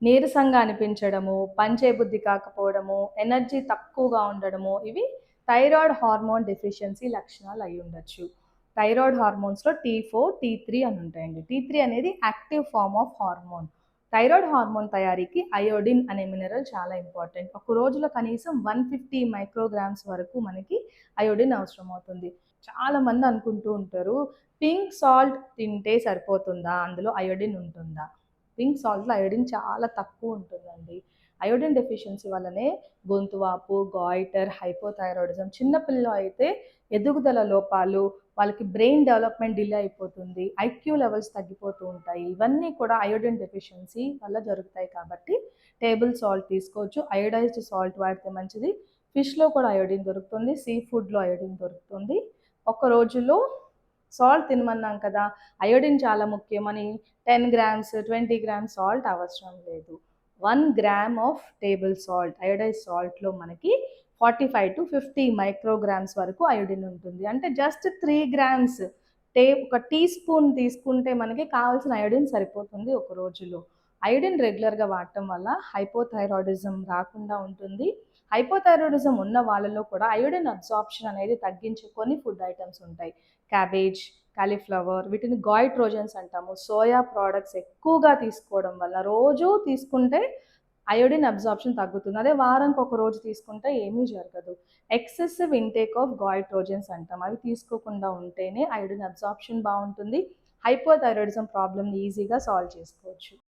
నీరసంగా అనిపించడము, పని చేయబుద్ధి కాకపోవడము, ఎనర్జీ తక్కువగా ఉండడము ఇవి థైరాయిడ్ హార్మోన్ డెఫిషియన్సీ లక్షణాలు అయ్యుండొచ్చు. థైరాయిడ్ హార్మోన్స్‌లో T4, T3 అని ఉంటాయండి. T3 అనేది active form of hormone. Thyroid hormone తయారీకి అయోడిన్ అనే మినరల్ చాలా ఇంపార్టెంట్. ఒక రోజులో కనీసం 150 మైక్రోగ్రామ్స్ వరకు మనకి అయోడిన్ అవసరమవుతుంది. చాలామంది అనుకుంటూ ఉంటారు, పింక్ సాల్ట్ తింటే సరిపోతుందా? అందులో అయోడిన్ ఉంటుందా? పింక్ సాల్ట్‌లో అయోడిన్ చాలా తక్కువ ఉంటుందండి. అయోడిన్ డెఫిషియన్సీ వల్లనే గొంతు వాపు, గాయిటర్, హైపోథైరాయిడిజం, చిన్న పిల్లల్లో అయితే ఎదుగుదల లోపాలు, వాళ్ళకి బ్రెయిన్ డెవలప్‌మెంట్ డిలే అయిపోతుంది. ఐక్యూ లెవెల్స్ తగ్గిపోతూ ఉంటాయి. ఇవన్నీ కూడా అయోడిన్ డెఫిషియన్సీ వల్ల జరుగుతాయి కాబట్టి టేబుల్ సాల్ట్ తీసుకోవచ్చు. అయోడైజ్డ్ సాల్ట్ వాడితే మంచిది. ఫిష్‌లో కూడా అయోడిన్ దొరుకుతుంది. సీ ఫుడ్‌లో అయోడిన్ దొరుకుతుంది. ఒక రోజులో సాల్ట్ తినమన్నాం కదా! అయోడిన్ చాలా ముఖ్యమని 10 గ్రామ్స్, 20 గ్రామ్స్ సాల్ట్ అవసరం లేదు. 1 gram of table salt, iodized సాల్ట్‌లో మనకి 45-50 మైక్రోగ్రామ్స్ వరకు అయోడిన్ ఉంటుంది. అంటే జస్ట్ 3 గ్రామ్స్ ఒక టీ స్పూన్ తీసుకుంటే మనకి కావాల్సిన అయోడిన్ సరిపోతుంది ఒక రోజులో. అయోడిన్ రెగ్యులర్‌గా వాడటం వల్ల హైపోథైరాయిడిజం రాకుండా ఉంటుంది. హైపోథైరాయిడిజం ఉన్న వాళ్ళలో కూడా అయోడిన్ అబ్సార్ప్షన్ అనేది తగ్గించే కొన్ని ఫుడ్ ఐటమ్స్ ఉంటాయి. క్యాబేజ్, కాలీఫ్లవర్ వీటిని గాయిట్రోజన్స్ అంటాము. సోయా ప్రోడక్ట్స్ ఎక్కువగా తీసుకోవడం వల్ల రోజూ తీసుకుంటే అయోడిన్ అబ్సార్ప్షన్ తగ్గుతుంది. అదే వారానికి ఒక రోజు తీసుకుంటే ఏమీ జరగదు. ఎక్సెసివ్ ఇంటేక్ ఆఫ్ గాయిట్రోజన్స్ అంటాం. అవి తీసుకోకుండా ఉంటేనే అయోడిన్ అబ్సార్ప్షన్ బాగుంటుంది. హైపోథైరాయిడిజం ప్రాబ్లమ్ని ఈజీగా సాల్వ్ చేసుకోవచ్చు.